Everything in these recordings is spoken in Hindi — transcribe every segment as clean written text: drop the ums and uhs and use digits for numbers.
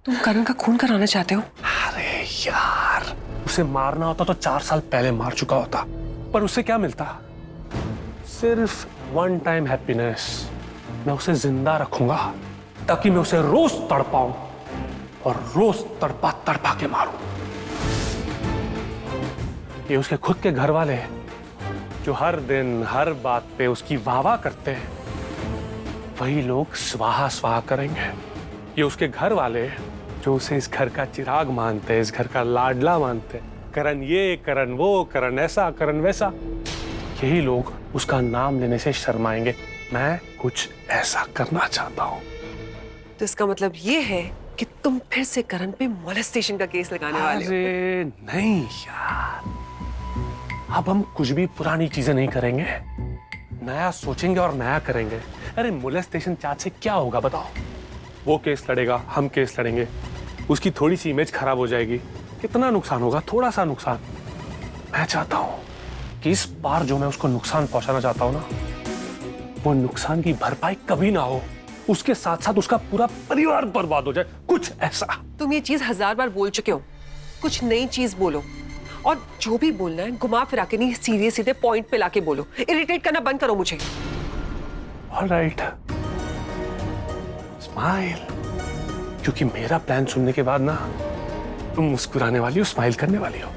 तुम करण का खून कराना चाहते हो? अरे यार, उसे मारना होता तो 4 साल पहले मार चुका होता, पर उसे क्या मिलता? सिर्फ वन टाइम हैप्पीनेस। मैं उसे जिंदा रखूंगा ताकि मैं उसे रोज तड़पाऊं और रोज तड़पा तड़पा के मारूं। ये उसके खुद के घर वाले जो हर दिन हर बात पे उसकी वाह करते हैं, वही लोग स्वाहा स्वाहा करेंगे। ये उसके घर वाले जो उसे इस घर का चिराग मानते हैं, इस घर का लाडला मानते हैं, करण ये, करण वो, करण ऐसा, करण वैसा, यही लोग उसका नाम लेने से शर्माएंगे। मैं कुछ ऐसा करना चाहता हूँ। तो इसका मतलब ये है कि तुम फिर से करण पे मोलेस्टेशन का केस लगाने वाले हो? अरे नहीं यार, अब हम कुछ भी पुरानी चीजें नहीं करेंगे, नया सोचेंगे और नया करेंगे। अरे मोलेस्टेशन चार्ज से क्या होगा बताओ? वो केस लड़ेगा, हम केस लड़ेंगे, उसकी थोड़ी सी इमेज खराब हो जाएगी। कितना नुकसान होगा? थोड़ा सा नुकसान। मैं चाहता हूं कि इस बार जो मैं उसको नुकसान पहुंचाना चाहता हूं ना, वो नुकसान की भरपाई कभी ना हो, उसके साथ साथ उसका पूरा परिवार बर्बाद हो जाए, कुछ ऐसा। तुम ये चीज 1000 बार बोल चुके हो, कुछ नई चीज बोलो, और जो भी बोलना है घुमा फिरा के नहीं, सीधे सीधे पॉइंट पे लाके बोलो। इरिटेट करना बंद करो मुझे। Alright, smile. क्योंकि मेरा प्लान सुनने के बाद ना तुम मुस्कुराने वाली हो, स्माइल करने वाली हो।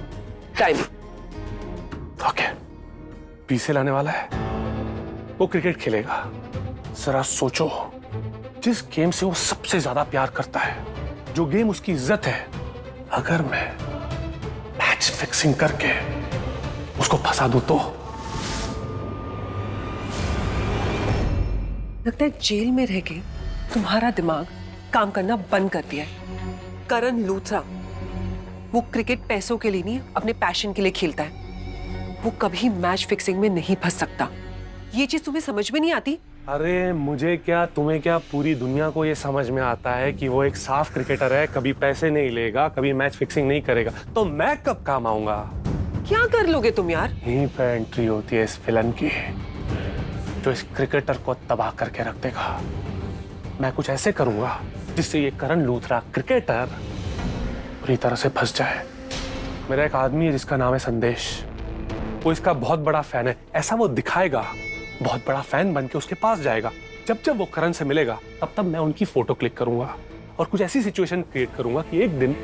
टाइम। ओके, पीछे लाने वाला है, वो क्रिकेट खेलेगा। जरा सोचो, जिस गेम से वो सबसे ज्यादा प्यार करता है, जो गेम उसकी इज्जत है, अगर मैं मैच फिक्सिंग करके उसको फंसा दूं तो? लगता है जेल में रह के तुम्हारा दिमाग काम करना बंद कर दिया है। करण लूथरा, वो क्रिकेट पैसों के लिए नहीं, अपने पैशन के लिए खेलता है। वो कभी मैच फिक्सिंग में नहीं फंस सकता। ये चीज तुम्हें समझ में नहीं आती? अरे मुझे क्या, तुम्हें क्या, पूरी दुनिया को ये समझ में आता है कि वो एक साफ क्रिकेटर है, कभी पैसे नहीं लेगा, कभी मैच फिक्सिंग नहीं करेगा। तो मैं कब काम आऊंगा? क्या कर लोगे तुम यार? यहीं पे एंट्री होती है इस विलन की, जो इस क्रिकेटर को तबाह करके रख देगा। मैं कुछ ऐसे करूंगा जिससे ये करण लूथरा क्रिकेटर पूरी तरह से फंस जाए। मेरा एक आदमी है जिसका नाम है संदेश, वो इसका बहुत बड़ा फैन है, ऐसा वो दिखाएगा। बहुत बड़ा फैन बन के उसके पास जाएगा। जब जब वो करण से मिलेगा तब तब मैं उनकी फोटो क्लिक करूंगा और कुछ ऐसी सिचुएशन क्रिएट करूंगा कि एक दिन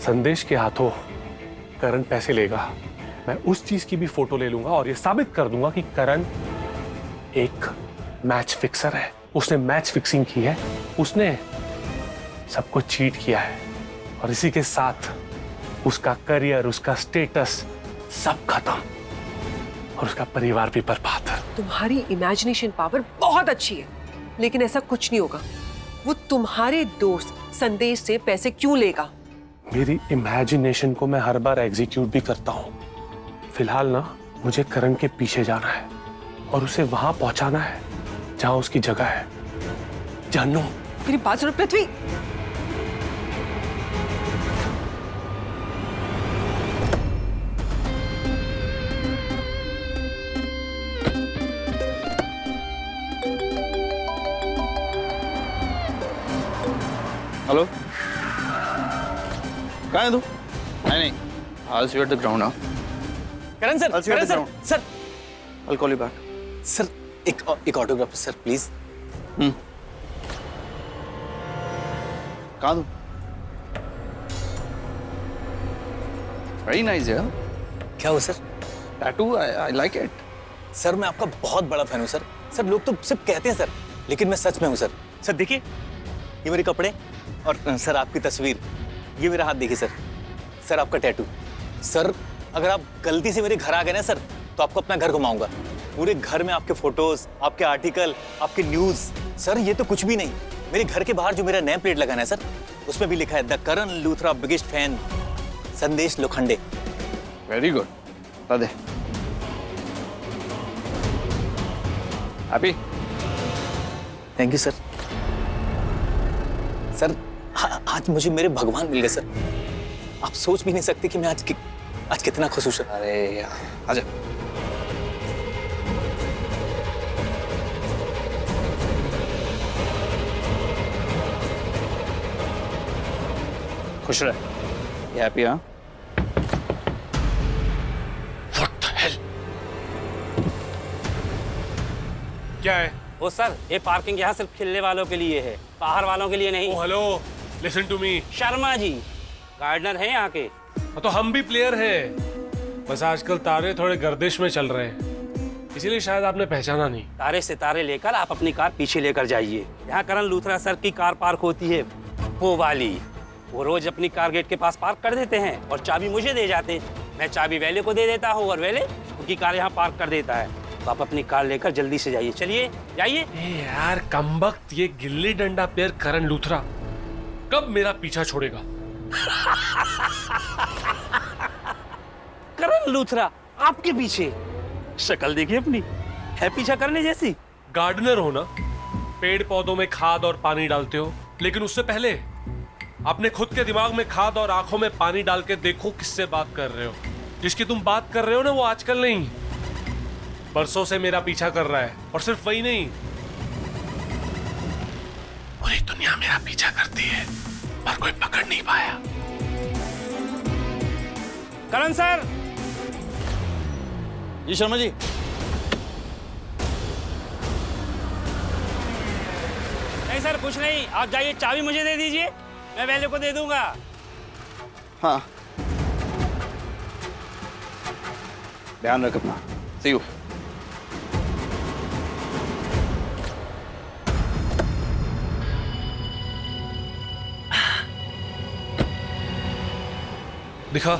संदेश के हाथों करण पैसे लेगा, मैं उस चीज की भी फोटो ले लूंगा और ये साबित कर दूंगा कि करण एक मैच फिक्सर है, उसने मैच फिक्सिंग की है, उसने सबको चीट किया है, और इसी के साथ उसका करियर, उसका स्टेटस सब खत्म, और उसका परिवार भी बर्बाद। तुम्हारी इमेजिनेशन पावर बहुत अच्छी है, लेकिन ऐसा कुछ नहीं होगा। वो तुम्हारे दोस्त संदेश से पैसे क्यों लेगा? मेरी इमेजिनेशन को मैं हर बार एग्जीक्यूट भी करता हूँ। फिलहाल ना मुझे करण के पीछे जाना है और उसे वहां पहुंचाना है जहां उसकी जगह है। जानू, मेरी बात सुनो पृथ्वी। हेलो, कहाँ है तू? नहीं, I'll see you at the ground now. Karan sir, I'll see you at the sir, ground. Sir, I'll call you back. Sir, एक ऑटोग्राफ सर प्लीज। कहाँ तू? Very nice, yeah. क्या हो sir? Tattoo, I like it. Sir मैं आपका बहुत बड़ा फैन हूँ सर। सर लोग तो सिर्फ कहते हैं सर, लेकिन मैं सच में हूँ सर। सर देखिए, ये मेरे कपड़े, और सर आपकी तस्वीर, ये मेरा हाथ देखिए सर। सर आपका टैटू। सर अगर आप गलती से मेरे घर आ गए ना सर, तो आपको अपना घर घुमाऊंगा। पूरे घर में आपके फोटोज, आपके आर्टिकल, आपके न्यूज। सर ये तो कुछ भी नहीं, मेरे घर के बाहर जो मेरा नेम प्लेट लगाना है सर, उसमें भी लिखा है the Karan Luthra biggest fan Sandesh Lokhande. Very good. Radhe. Happy? Thank you sir. Sir आज मुझे मेरे भगवान मिल गए सर। आप सोच भी नहीं सकते कि मैं आज कितना खुश हूँ सर। अरे यार, आजा। खुश रहे। You happy, हाँ? What the hell? क्या है? ओ सर, ये पार्किंग यहाँ सिर्फ खेलने वालों के लिए है, बाहर वालों के लिए नहीं। Oh hello, listen to me. Sharma ji gardener हैं यहाँ के। तो हम भी प्लेयर हैं, बस आजकल तारे थोड़े गर्दिश में चल रहे हैं, इसीलिए शायद आपने पहचाना नहीं। तारे सितारे लेकर आप अपनी कार पीछे लेकर जाइए। यहाँ करण लूथरा सर की कार पार्क होती है, वो वाली। वो रोज अपनी कार गेट के पास पार्क कर देते हैं और चाबी मुझे दे जाते हैं। मैं चाबी वेले को दे देता हूँ और वेले उनकी कार यहाँ पार्क कर देता है। तो आप अपनी कार लेकर जल्दी से जाइए। चलिए जाइए। यार कमबख्त, ये गिल्ली डंडा प्लेयर करण लूथरा कब मेरा पीछा छोड़ेगा? करण लूथरा आपके पीछे? शक्ल देखिए अपनी, है पीछा करने जैसी। गार्डनर हो ना, पेड़ पौधों में खाद और पानी डालते हो, लेकिन उससे पहले अपने खुद के दिमाग में खाद और आंखों में पानी डाल के देखो किससे बात कर रहे हो। जिसकी तुम बात कर रहे हो ना, वो आजकल नहीं, बरसों से मेरा पीछा कर रहा है। और सिर्फ वही नहीं, पूरी दुनिया मेरा पीछा करती है, पर कोई पकड़ नहीं पाया। करण सर। जी शर्मा जी। नहीं सर, कुछ नहीं, आप जाइए, चाबी मुझे दे दीजिए, मैं वेले को दे दूंगा। हाँ, ध्यान रख अपना। See you. दिखा।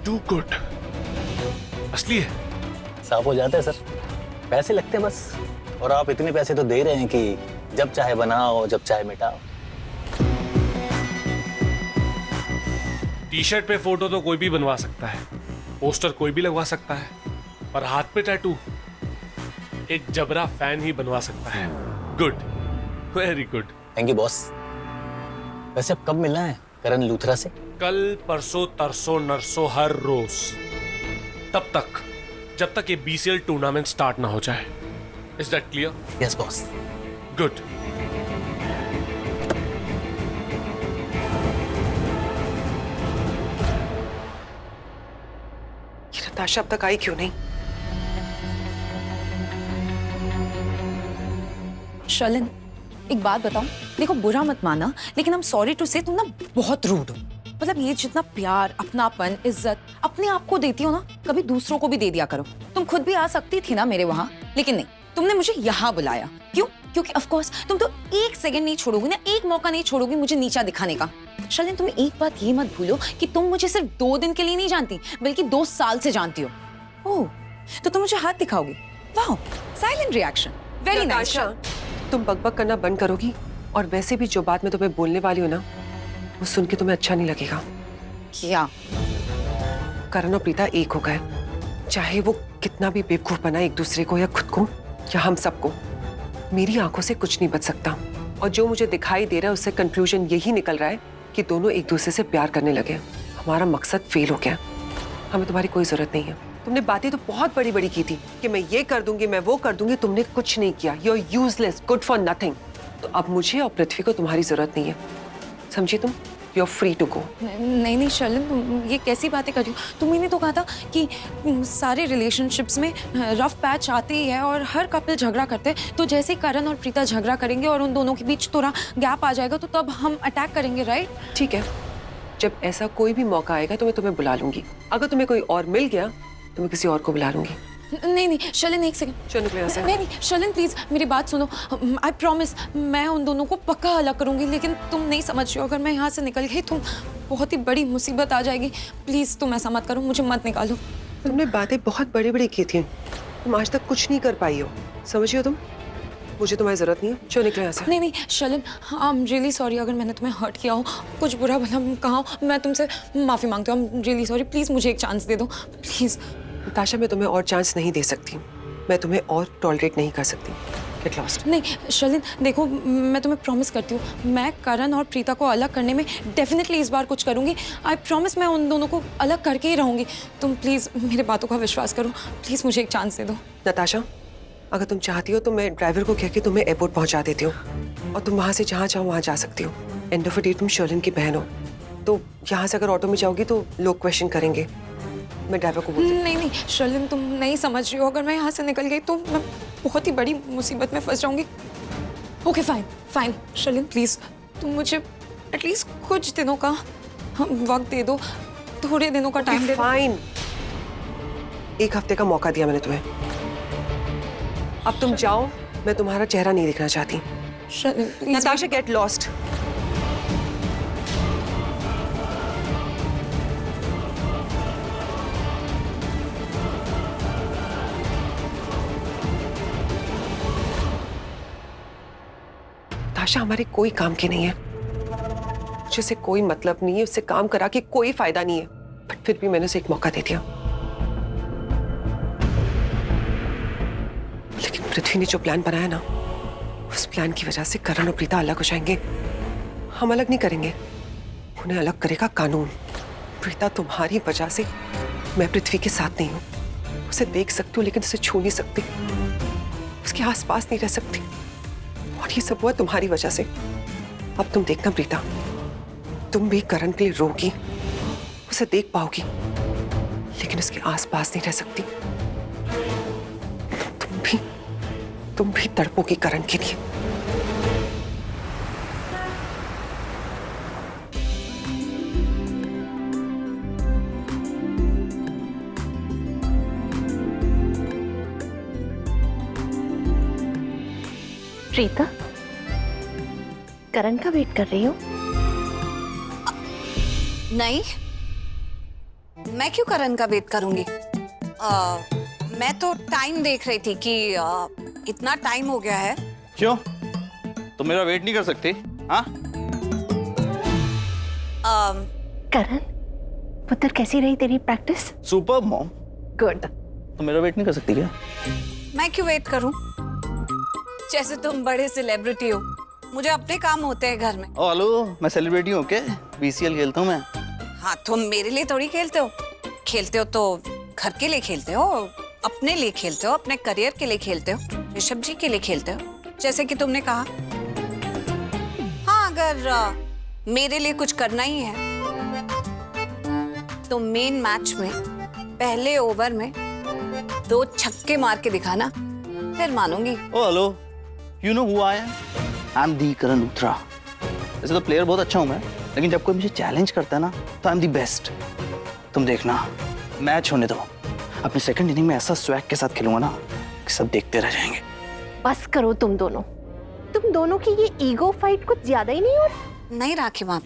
Too good. असली है। साफ हो जाता है सर, पैसे लगते हैं बस। और आप इतने पैसे तो दे रहे हैं कि जब चाहे बनाओ, जब चाहे मिटाओ। टी शर्ट पे फोटो तो कोई भी बनवा सकता है, पोस्टर कोई भी लगवा सकता है, पर हाथ पे टैटू एक जबरा फैन ही बनवा सकता है। Good, very good. Thank you boss. वैसे अब कब मिलना है करण लूथरा से? कल, परसों, तरसों, नरसों, हर रोज, तब तक जब तक ये बीसीएल टूर्नामेंट स्टार्ट ना हो जाए। Is that clear? Yes boss. Good. Natasha अब तक आई क्यों नहीं? शलन, एक बात बताऊं, देखो बुरा मत माना, लेकिन हम सॉरी टू से तुम ना बहुत रूड हो। मतलब ये जितना प्यार, अपनापन, इज्जत अपने आप को देती हो ना, कभी दूसरों को भी दे दिया करो। तुम खुद भी आ सकती थी ना मेरे वहां, लेकिन नहीं, तुमने मुझे यहाँ बुलाया। क्यों? क्योंकि ऑफ कोर्स तुम तो एक सेकंड नहीं छोड़ोगी ना, एक मौका नहीं छोड़ोगी मुझे नीचा दिखाने का। शलन, तुम एक बात ये मत भूलो कि तुम मुझे सिर्फ 2 दिन के लिए नहीं जानती, बल्कि 2 साल से जानती हो। ओह, तो तुम मुझे हाथ दिखाओगी? वाह, silent reaction, very nice. Natasha, तुम बकबक करना बंद करोगी? और वैसे भी जो बात मैं तुम्हें बोलने वाली हूँ ना, वो सुन के तुम्हें अच्छा नहीं लगेगा। क्या? करण और प्रीता एक हो गए, चाहे वो कितना भी बेवकूफ बना एक दूसरे को, या खुद को, या हम सबको। मेरी आंखों से कुछ नहीं बच सकता, और जो मुझे दिखाई दे रहा है उससे कंक्लूजन यही निकल रहा है कि दोनों एक दूसरे से प्यार करने लगे। हमारा मकसद फेल हो गया। हमें तुम्हारी कोई जरूरत नहीं है। तुमने बातें तो बहुत बड़ी बड़ी की थी कि मैं ये कर दूंगी, मैं वो कर दूंगी, तुमने कुछ नहीं किया। You are useless, good for nothing. तो अब मुझे और पृथ्वी को तुम्हारी जरूरत नहीं है, समझी तुम? You are free to go. नहीं नहीं शलन, तुम ये कैसी बातें कर रही हो? तुमने तो कहा था कि सारे रिलेशनशिप्स में रफ पैच आते ही है और हर कपल झगड़ा करते हैं। तो जैसे ही करण और प्रीता झगड़ा करेंगे और उन दोनों के बीच थोड़ा गैप आ जाएगा, तो तब हम अटैक करेंगे, राइट? ठीक है, जब ऐसा कोई भी मौका आएगा तो मैं तुम्हें बुला लूंगी। अगर तुम्हें कोई और मिल गया तो मैं किसी और को बुला लूंगी। नहीं नहीं शलन, एक सेकंड। चलो निकले यहाँ से। नहीं नहीं शलन, प्लीज मेरी बात सुनो। आई प्रॉमिस, मैं उन दोनों को पक्का अलग करूंगी, लेकिन तुम नहीं समझ रही हो। अगर मैं यहाँ से निकल गई तो बहुत ही बड़ी मुसीबत आ जाएगी। प्लीज तुम ऐसा मत करो, मुझे मत निकालो। तुमने बातें बहुत बड़ी बड़ी की थी, तुम आज तक कुछ नहीं कर पाई हो, समझियो तुम? मुझे तुम्हारी जरूरत नहीं है, चलो निकलो यहाँ से। नहीं नहीं शलन, आई एम रियली सॉरी अगर मैंने तुम्हें हर्ट किया हो, कुछ बुरा भला कहा हो। मैं तुमसे माफी मांगती हूँ। I am really sorry, please मुझे एक चांस दे दो, प्लीज। नताशा, मैं तुम्हें और चांस नहीं दे सकती, मैं तुम्हें और टॉलरेट नहीं कर सकती। Get lost. नहीं शलिन, देखो मैं तुम्हें प्रॉमिस करती हूँ, मैं करण और प्रीता को अलग करने में डेफिनेटली इस बार कुछ करूँगी। आई प्रॉमिस, मैं उन दोनों को अलग करके ही रहूँगी। तुम प्लीज़ मेरे बातों का विश्वास करो, प्लीज़ मुझे एक चांस दे दो। नताशा, अगर तुम चाहती हो तो मैं ड्राइवर को कह के तुम्हें एयरपोर्ट पहुंचा देती हूँ और तुम वहां से जहां चाहो वहां जा सकती हो। एंड ऑफ द डे तुम शर्लिन की बहन हो, तो यहाँ से अगर ऑटो में जाओगी तो लोग क्वेश्चन करेंगे। मैं ड्राइवर को बोलती हूँ। नहीं नहीं शर्लिन, तुम नहीं समझ रही हो। अगर मैं यहाँ से निकल गई तो मैं बहुत ही बड़ी मुसीबत में फंस जाऊंगी। Okay fine fine Sherlyn, please तुम मुझे एटलीस्ट कुछ दिनों का वक्त दे दो, थोड़े दिनों का टाइम दे दो। फाइन, 1 हफ्ते का मौका दिया मैंने तुम्हें। अब तुम जाओ, मैं तुम्हारा चेहरा नहीं देखना चाहती। Sherlyn please. Natasha, get lost. Natasha हमारे कोई काम की नहीं है, जिसे कोई मतलब नहीं है, उससे काम करा के कोई फायदा नहीं है, बट फिर भी मैंने उसे एक मौका दे दिया। लेकिन पृथ्वी ने जो प्लान बनाया ना, उस प्लान की वजह से करण और प्रीता अलग हो जाएंगे। हम अलग नहीं करेंगे, उन्हें अलग करेगा कानून। प्रीता, तुम्हारी वजह से मैं पृथ्वी के साथ नहीं हूं। उसे देख सकती हूँ लेकिन उसे छू नहीं सकती, उसके आसपास नहीं रह सकती, और ये सब हुआ तुम्हारी वजह से। अब तुम देखना प्रीता, तुम भी करण के लिए रोगी, उसे देख पाओगी लेकिन उसके आसपास नहीं रह सकती। तुम भी तड़पोगी करण के लिए। प्रीता, करण का वेट कर रही हो? नहीं, मैं क्यों करण का वेट करूंगी? मैं तो टाइम देख रही थी कि इतना टाइम हो गया है। क्यों, तुम मेरा वेट नहीं कर सकते? हाँ, करण, पुत्र कैसी रही तेरी प्रैक्टिस? Super mom. गुड। तुम मेरा वेट नहीं कर सकती क्या? मैं क्यों वेट करूं? जैसे तुम बड़े सेलिब्रिटी हो, मुझे अपने काम होते हैं घर में। ओ हेलो, मैं सेलिब्रिटी हूँ क्या? बीसीएल खेलता हूँ मैं। हाँ, तुम मेरे लिए थोड़ी खेलते हो। खेलते हो तो घर के लिए खेलते हो, अपने लिए खेलते हो, अपने करियर के लिए खेलते हो, ऋषभ जी के लिए खेलते हो, जैसे कि तुमने कहा। हाँ, अगर मेरे लिए कुछ करना ही है तो मेन मैच में पहले ओवर में 2 छक्के मार के दिखाना, फिर मानूंगी। Oh hello, you know who I am? I am the Karan Luthra. वैसे तो प्लेयर बहुत अच्छा हूँ मैं, लेकिन जब कोई मुझे चैलेंज करता है ना, तो आई एम दी बेस्ट। तुम देखना, मैच होने दो। अपनी सेकंड इनिंग में ऐसा स्वैग के साथ खेलूंगा ना कि सब देखते रह जाएंगे। बस करो तुम दोनों की ये ईगो फाइट कुछ ज्यादा ही नहीं हो? नहीं राखी माँ,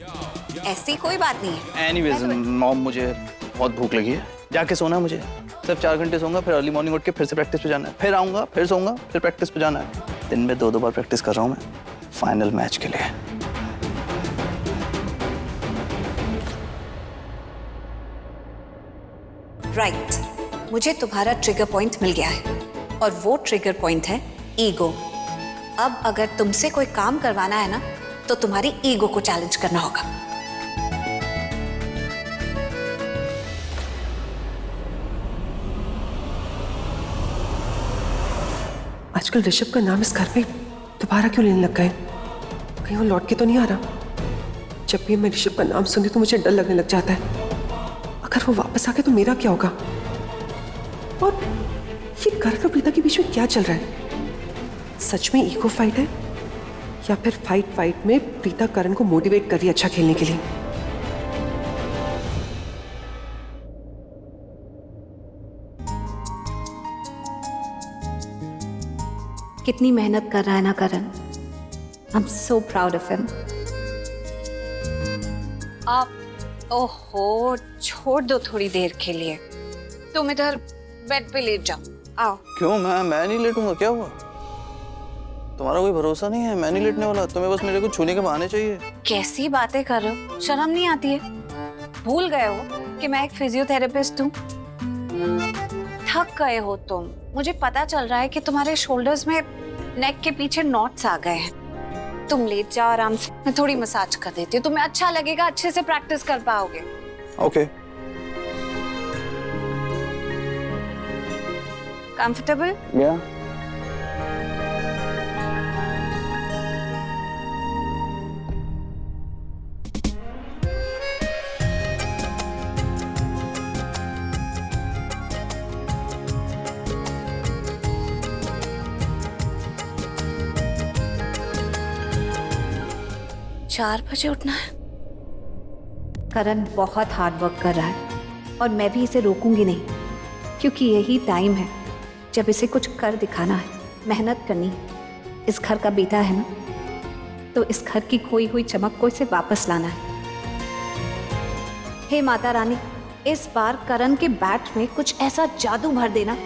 ऐसी कोई बात नहीं है। एनीवेज मॉम, मुझे बहुत भूख लगी है, जाके सोना है मुझे। सिर्फ 4 घंटे सोऊंगा, फिर अर्ली मॉर्निंग उठ के फिर से प्रैक्टिस पे जाना है, फिर आऊंगा, फिर सोऊंगा, फिर प्रैक्टिस पे जाना है। दिन में 2-2 बार प्रैक्टिस कर रहा हूँ मैं फाइनल मैच के लिए। राइट, मुझे तुम्हारा ट्रिगर पॉइंट मिल गया है, और वो ट्रिगर पॉइंट है ईगो। अब अगर तुमसे कोई काम करवाना है ना, तो तुम्हारी ईगो को चैलेंज करना होगा। आजकल ऋषभ का नाम इस घर में दोबारा क्यों लेने लग गए? कहीं वो लौट के तो नहीं आ रहा? जब भी मैं ऋषभ का नाम सुनती तो मुझे डर लगने लग जाता है। अगर वो वापस आ गए तो मेरा क्या होगा? और ये करण और प्रीता के बीच में क्या चल रहा है? सच में ईगो फाइट है, या फिर फाइट में प्रीता करण को मोटिवेट कर रही है अच्छा खेलने के लिए? कितनी मेहनत कर रहा है ना Karan. I am so proud of him. आप ओहो, छोड़ दो थोड़ी देर के लिए। तुम इधर बेड पे लेट जाओ। आओ। क्यों, मैं नहीं लेटूंगा? क्या हुआ? तुम्हारा कोई भरोसा नहीं है? मैं नहीं लेटने वाला। तुम्हें बस मेरे को छूने के बहाने चाहिए। कैसी बातें कर रहे हो? शर्म नहीं आती है? भूल गए हो कि मैं एक फिजियोथेरेपिस्ट हूँ? थक गए हो तुम। मुझे पता चल रहा है कि तुम्हारे शोल्डर्स में, नेक के पीछे नॉट्स आ गए हैं। तुम लेट जाओ आराम से, मैं थोड़ी मसाज कर देती हूँ, तुम्हें अच्छा लगेगा, अच्छे से प्रैक्टिस कर पाओगे। ओके। कंफर्टेबल? या। 4 बजे उठना है। करण बहुत हार्ड वर्क कर रहा है और मैं भी इसे रोकूंगी नहीं, क्योंकि यही टाइम है जब इसे कुछ कर दिखाना है, मेहनत करनी है। इस घर का बेटा है ना, तो इस घर की खोई हुई चमक को इसे वापस लाना है। हे माता रानी, इस बार करण के बैट में कुछ ऐसा जादू भर देना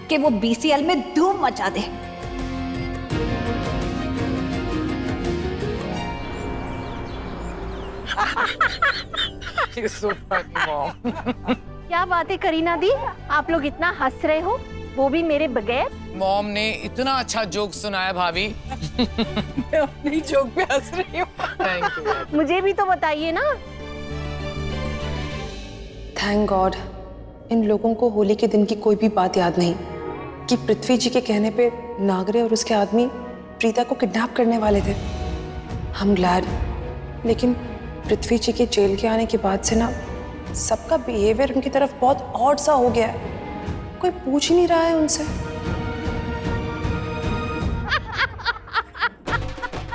कि वो BCL में धूम मचा दे। क्या बात है करीना दी, आप लोग इतना हंस रहे हो, वो भी मेरे बगैर। मॉम ने इतना अच्छा जोक सुनाया भाभी। मैं अपनी जोक पे हंस रही हूँ। Thank you. मुझे भी तो बताइए ना। थैंक गॉड इन लोगों को होली के दिन की कोई भी बात याद नहीं कि पृथ्वी जी के कहने पे नागरे और उसके आदमी प्रीता को किडनैप करने वाले थे। हम ग्लैड, लेकिन पृथ्वी जी के जेल के आने के बाद से ना सबका बिहेवियर उनकी तरफ बहुत ऑड सा हो गया है। कोई पूछ ही नहीं रहा है उनसे।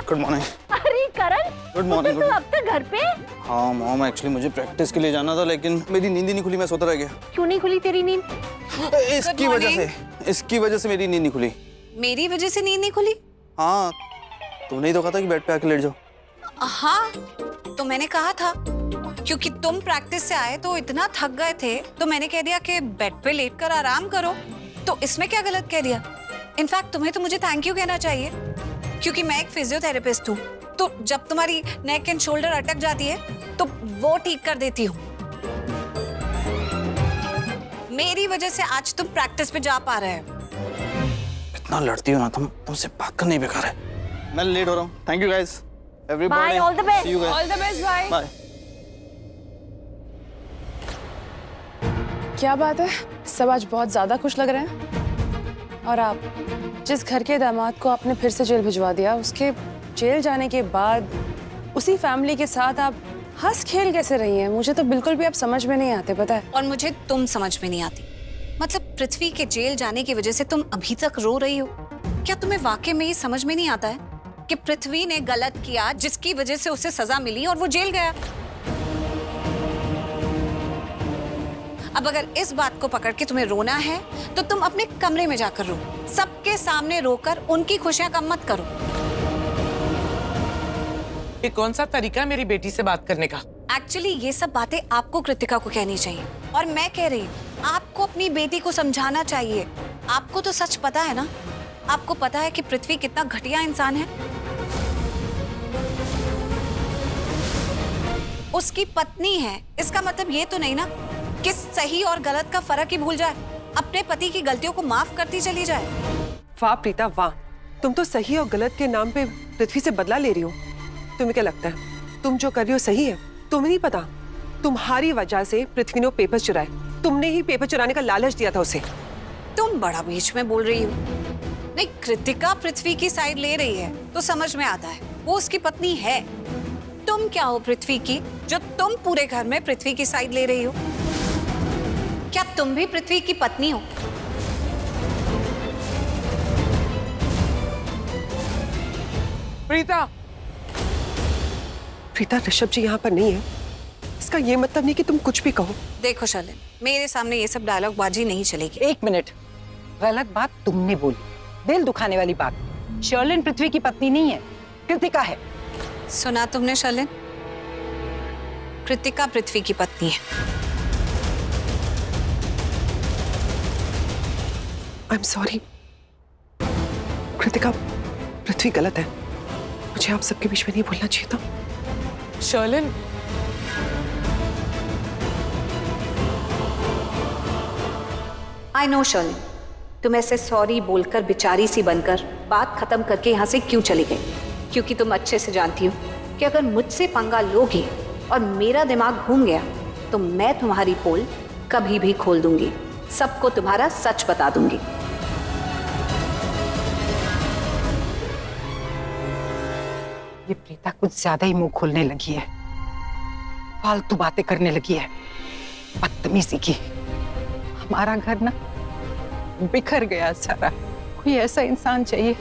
Good morning. अरे करण, गुड मॉर्निंग। तो अब तक घर पे? हाँ मॉम, एक्चुअली मुझे प्रैक्टिस के लिए जाना था, लेकिन मेरी नींद ही नहीं खुली, मैं सोता रह गया। क्यों नहीं खुली तेरी नींद? इसकी वजह से मेरी नींद नहीं खुली। मेरी वजह से नींद नहीं खुली? हाँ, तुमने ही तो कहा था कि बेड पे आके लेट जाओ। हाँ, तो मैंने कहा था, क्योंकि तुम प्रैक्टिस से आए तो इतना थक गए थे, तो मैंने कह दिया कि बेड पे लेटकर आराम करो। तो इसमें क्या गलत कह दिया? इनफैक्ट तुम्हें तो मुझे थैंक यू कहना चाहिए, क्योंकि मैं एक फिजियोथेरेपिस्ट हूँ, तो जब तुम्हारी नेक एंड शोल्डर अटक जाती है तो वो ठीक कर देती हूँ। मेरी वजह से आज तुम प्रैक्टिस पे जा पा रहे हो। इतना लड़ती हो ना तुम, तुमसे बात करना ही बेकार है। मैं लेट हो रहा हूँ। Thank you guys, everybody. Bye, all the best. See you guys. All the best, bye. Bye. क्या बात है, सब आज बहुत ज्यादा खुश लग रहे हैं। और आप जिस घर के दामाद को आपने फिर से जेल भिजवा दिया, उसके जेल जाने के बाद उसी फैमिली के साथ आप हंस खेल कैसे रही हैं? मुझे तो बिल्कुल भी आप समझ में नहीं आते, पता है। और मुझे तुम समझ में नहीं आती। मतलब पृथ्वी के जेल जाने की वजह से तुम अभी तक रो रही हो। क्या तुम्हें वाकई में ये समझ में नहीं आता है कि पृथ्वी ने गलत किया, जिसकी वजह से उसे सजा मिली और वो जेल गया? अब अगर इस बात को पकड़ के तुम्हें रोना है तो तुम अपने कमरे में जाकर रो, सबके सामने रोकर उनकी खुशियां कम मत करो। ये कौन सा तरीका है मेरी बेटी से बात करने का? एक्चुअली ये सब बातें आपको कृतिका को कहनी चाहिए, और मैं कह रही हूँ आपको अपनी बेटी को समझाना चाहिए। आपको तो सच पता है ना, आपको पता है कि पृथ्वी कितना घटिया इंसान है। उसकी पत्नी है, इसका मतलब ये तो नहीं ना कि सही और गलत का फर्क ही भूल जाए, अपने पति की गलतियों को माफ करती चली जाए। वाह प्रीता वाह, तुम तो सही और गलत के नाम पे पृथ्वी से बदला ले रही हो। तुम्हें क्या लगता है तुम जो कर रही हो सही है? तुम्हें नहीं पता, तुम्हारी वजह से पृथ्वी ने पेपर चुराए। तुमने ही पेपर चुराने का लालच दिया था उसे। तुम बड़ा बीच में बोल रही हो। नहीं, कृतिका पृथ्वी की साइड ले रही है तो समझ में आता है, वो उसकी पत्नी है। तुम क्या हो पृथ्वी की, जो तुम पूरे घर में पृथ्वी की साइड ले रही हो? क्या तुम भी पृथ्वी की पत्नी हो? प्रीता, प्रीता, ऋषभ जी यहाँ पर नहीं है, इसका ये मतलब नहीं कि तुम कुछ भी कहो। देखो शर्लिन, मेरे सामने ये सब डायलॉग बाजी नहीं चलेगी। एक मिनट, गलत बात तुमने बोली, दिल दुखाने वाली बात। शर्लिन पृथ्वी की पत्नी नहीं है, कृतिका है। सुना तुमने शर्लिन? कृतिका पृथ्वी की पत्नी है। आई एम सॉरी कृतिका, पृथ्वी गलत है, मुझे आप सबके बीच में नहीं बोलना चाहिए था। शर्लिन, आई नो शर्लिन, तुम ऐसे सॉरी बोलकर बेचारी सी बनकर बात खत्म करके यहाँ से क्यों चली गई? क्योंकि तुम अच्छे से जानती हो कि अगर मुझसे पंगा लोगी और मेरा दिमाग घूम गया तो मैं तुम्हारी पोल कभी भी खोल दूंगी, सबको तुम्हारा सच बता दूंगी। ये प्रीता कुछ ज्यादा ही मुंह खोलने लगी है, फालतू बातें करने लगी है, बदतमीजी की। हमारा घर ना बिखर गया सारा। कोई ऐसा इंसान चाहिए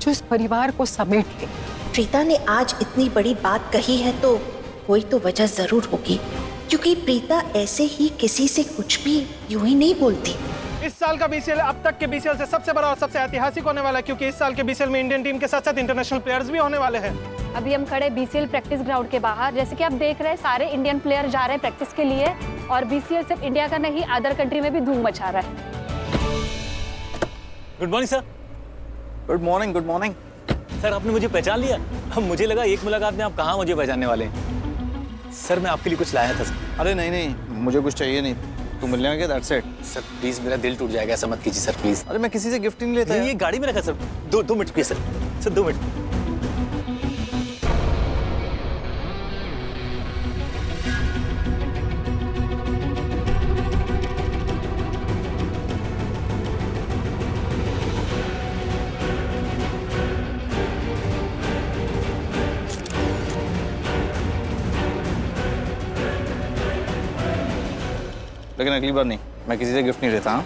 जो इस परिवार को समेट ले। प्रीता ने आज इतनी बड़ी बात कही है तो कोई तो वजह जरूर होगी, क्योंकि प्रीता ऐसे ही किसी से कुछ भी यूं ही नहीं बोलती। इस साल का बीसीएल अब तक के बीसीएल से सबसे बड़ा और सबसे ऐतिहासिक होने वाला है, क्योंकि इस साल के बीसीएल में इंडियन टीम के साथ साथ इंटरनेशनल प्लेयर्स भी होने वाले हैं। अभी हम खड़े बीसीएल प्रैक्टिस ग्राउंड के बाहर। जैसे कि आप देख रहे हैं, सारे इंडियन प्लेयर जा रहे हैं प्रैक्टिस के लिए, और बीसीएल सिर्फ इंडिया का नहीं, अदर कंट्री में भी धूम मचा रहा है। Good morning sir. Good morning, good morning. Sir आपने मुझे पहचान लिया? अब मुझे लगा एक मुलाकात में आप कहाँ मुझे पहचानने वाले हैं। सर मैं आपके लिए कुछ लाया था सर। अरे नहीं नहीं, मुझे कुछ चाहिए नहीं, तू मिलने में क्या, दैट्स इट। सर प्लीज, मेरा दिल टूट जाएगा, ऐसा मत कीजिए सर प्लीज। अरे मैं किसी से गिफ्ट नहीं लेता। ये गाड़ी में रखा सर। दो मिनट प्लीज सर 2 मिनट। लेकिन अगली बार नहीं, मैं किसी से गिफ्ट नहीं लेता। हाँ